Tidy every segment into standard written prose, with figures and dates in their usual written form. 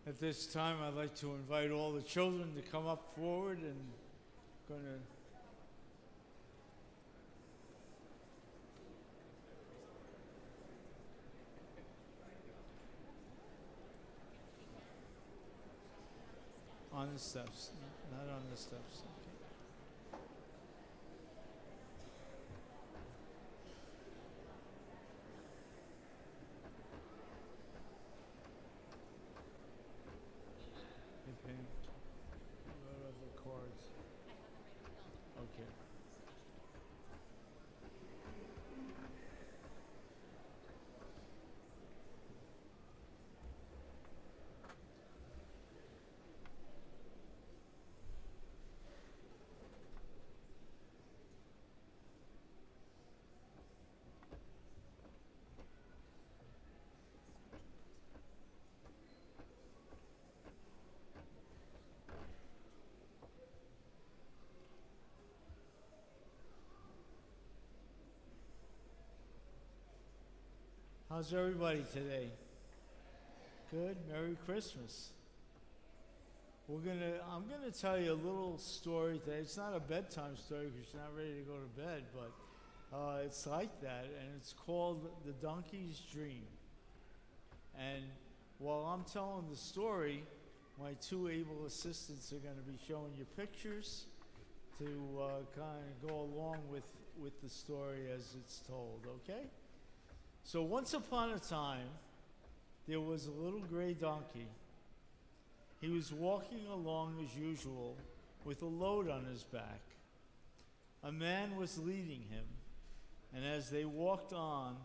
At this time, I'd like to invite all the children to come up forward and going to on the steps, not on the steps. Okay. What are the cards? Okay. How's everybody today? Good. Merry Christmas. I'm gonna tell you a little story today. It's not a bedtime story because you're not ready to go to bed, but it's like that, and it's called The Donkey's Dream. And while I'm telling the story, my two able assistants are going to be showing you pictures to kind of go along with the story as it's told, okay? So once upon a time, there was a little gray donkey. He was walking along as usual with a load on his back. A man was leading him, and as they walked on,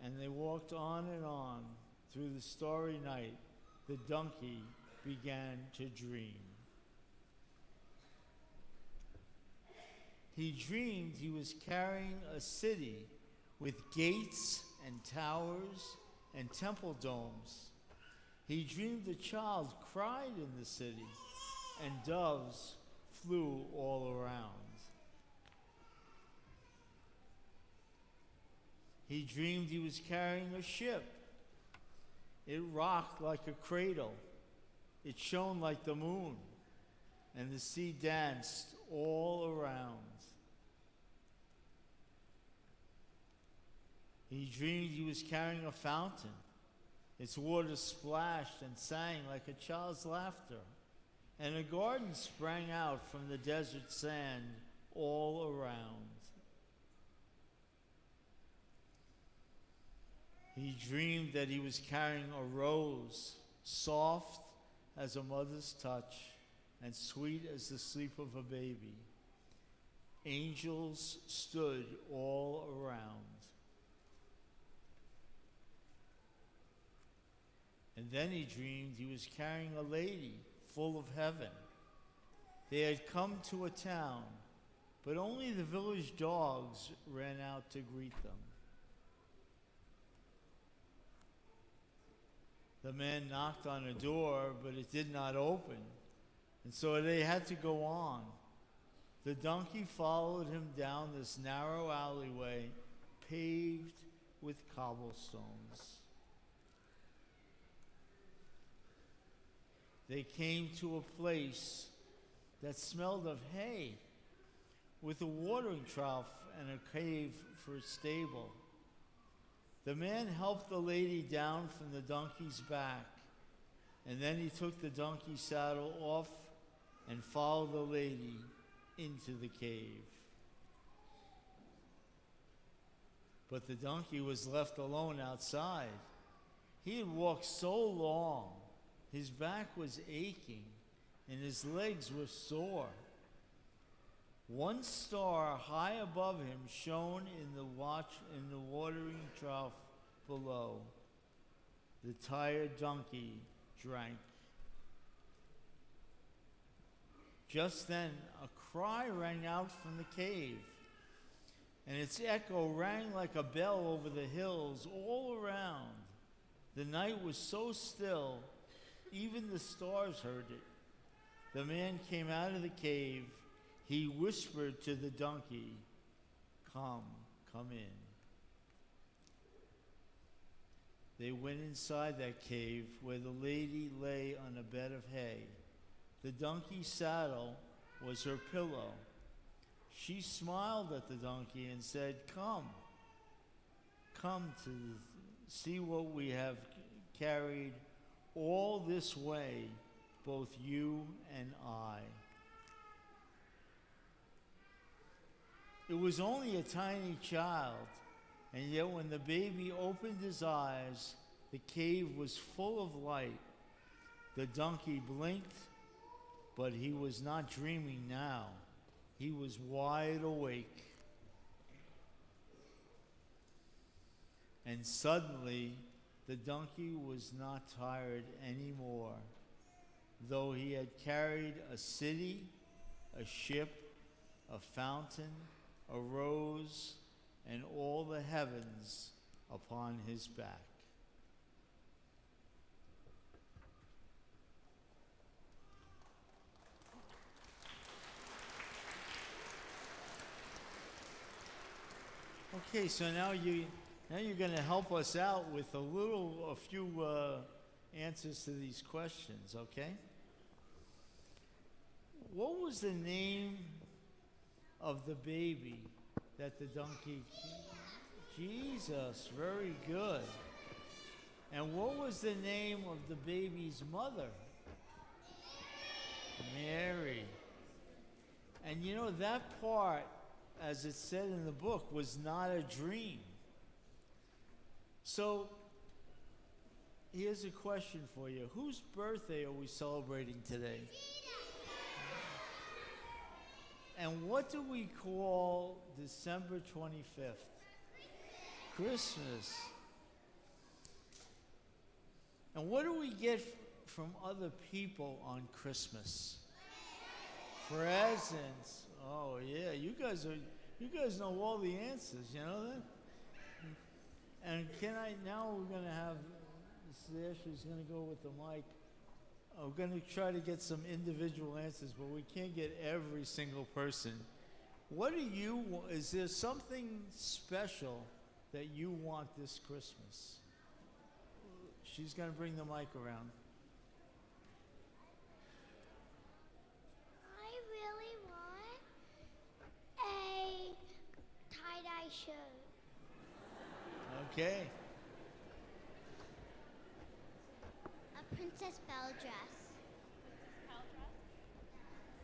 and on through the starry night, the donkey began to dream. He dreamed he was carrying a city with gates and towers and temple domes. He dreamed a child cried in the city, and doves flew all around. He dreamed he was carrying a ship. It rocked like a cradle. It shone like the moon, and the sea danced all around. He dreamed he was carrying a fountain. Its water splashed and sang like a child's laughter, and a garden sprang out from the desert sand all around. He dreamed that he was carrying a rose, soft as a mother's touch and sweet as the sleep of a baby. Angels stood all around. And then he dreamed he was carrying a lady full of heaven. They had come to a town, but only the village dogs ran out to greet them. The man knocked on a door, but it did not open, and so they had to go on. The donkey followed him down this narrow alleyway, paved with cobblestones. They came to a place that smelled of hay, with a watering trough and a cave for a stable. The man helped the lady down from the donkey's back, and then he took the donkey's saddle off and followed the lady into the cave. But the donkey was left alone outside. He had walked so long, his back was aching, and his legs were sore. One star high above him shone in the watering trough below. The tired donkey drank. Just then, a cry rang out from the cave, and its echo rang like a bell over the hills all around. The night was so still, even the stars heard it. The man came out of the cave. He whispered to the donkey, "Come in." They went inside that cave where the lady lay on a bed of hay. The donkey's saddle was her pillow. She smiled at the donkey and said, Come to see what we have carried all this way, both you and I. It was only a tiny child, and yet when the baby opened his eyes, the cave was full of light. The donkey blinked, but he was not dreaming now. He was wide awake. And suddenly, the donkey was not tired anymore, though he had carried a city, a ship, a fountain, a rose, and all the heavens upon his back. Okay, so now you're going to help us out with a few answers to these questions, okay? What was the name of the baby that the donkey... Jesus, very good. And what was the name of the baby's mother? Mary. And you know, that part, as it said in the book, was not a dream. So, here's a question for you. Whose birthday are we celebrating today? And what do we call December 25th? Christmas. And what do we get from other people on Christmas? Presents. Oh yeah, you guys know all the answers, you know that? And now we're gonna have, Ashley's gonna go with the mic. We're gonna try to get some individual answers, but we can't get every single person. Is there something special that you want this Christmas? She's gonna bring the mic around. I really want a tie-dye shirt. Okay. A Princess Belle dress.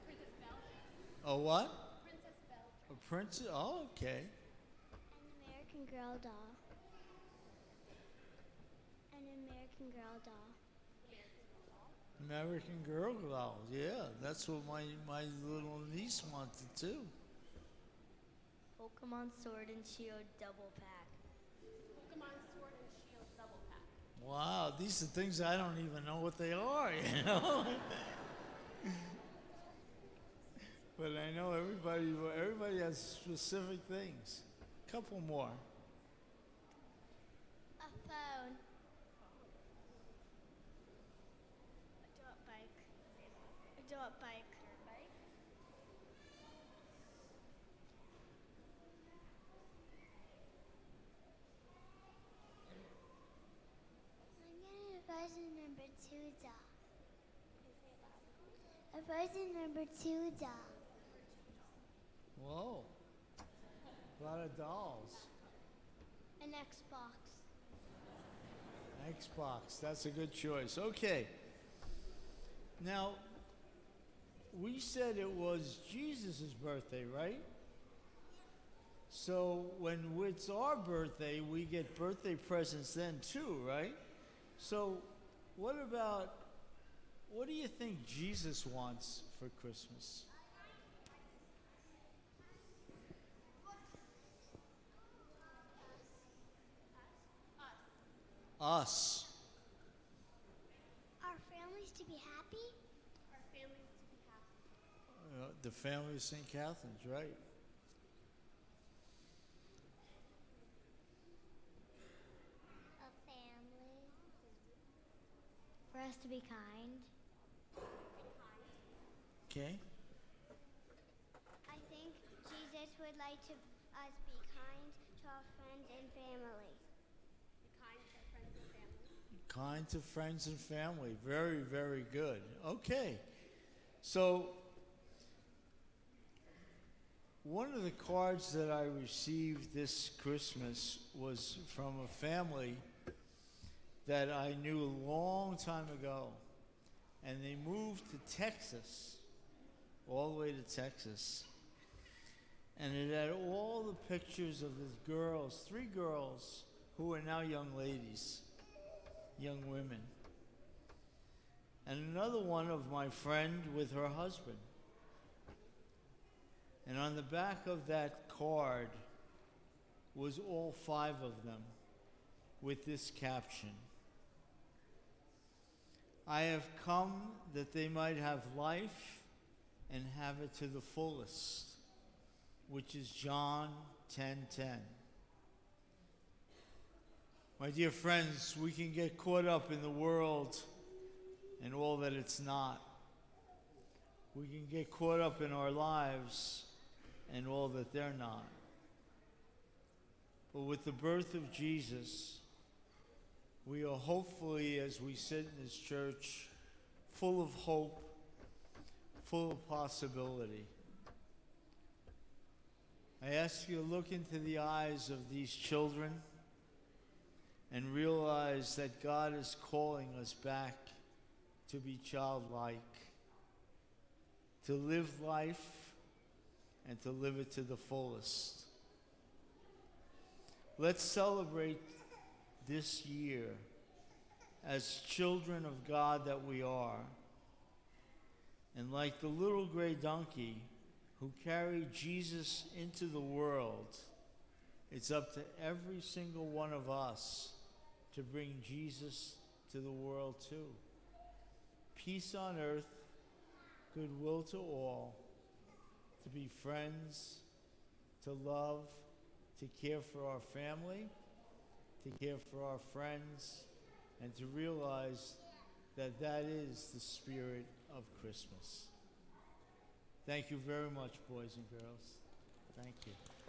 Princess Belle dress. A what? Princess Belle dress. A princess? Oh, okay. An American Girl doll. An American Girl doll. American Girl doll. Yeah, that's what my little niece wanted too. Pokemon Sword and Shield double pack. Pokemon Sword and Shield double pack. Wow, these are things I don't even know what they are, you know? But I know everybody has specific things. Couple more. A phone. A dirt bike. A dirt bike. I'm getting a version number 2 doll. A version number 2 doll. Whoa. A lot of dolls. An Xbox. Xbox, that's a good choice. Okay. Now, we said it was Jesus' birthday, right? So when it's our birthday, we get birthday presents then too, right? So what do you think Jesus wants for Christmas? Us. Our families to be happy. Our families to be happy. The family of St. Catherine's, right? A family. For us to be kind. Okay. I think Jesus would like to us be kind to our friends and family. Be kind to our friends and family. Kind to friends and family. Very, very good. Okay. So, one of the cards that I received this Christmas was from a family that I knew a long time ago. And they moved to Texas, all the way to Texas. And it had all the pictures of the girls, 3 girls, who are now young ladies, young women. And another one of my friend with her husband. And on the back of that card was all 5 of them with this caption: I have come that they might have life and have it to the fullest, which is John 10:10. My dear friends, we can get caught up in the world and all that it's not. We can get caught up in our lives and all that they're not. But with the birth of Jesus, we are hopefully, as we sit in this church, full of hope, full of possibility. I ask you to look into the eyes of these children and realize that God is calling us back to be childlike, to live life and to live it to the fullest. Let's celebrate this year as children of God that we are. And like the little gray donkey who carried Jesus into the world, it's up to every single one of us to bring Jesus to the world too. Peace on earth, goodwill to all, to be friends, to love, to care for our family, to care for our friends, and to realize that that is the spirit of Christmas. Thank you very much, boys and girls. Thank you.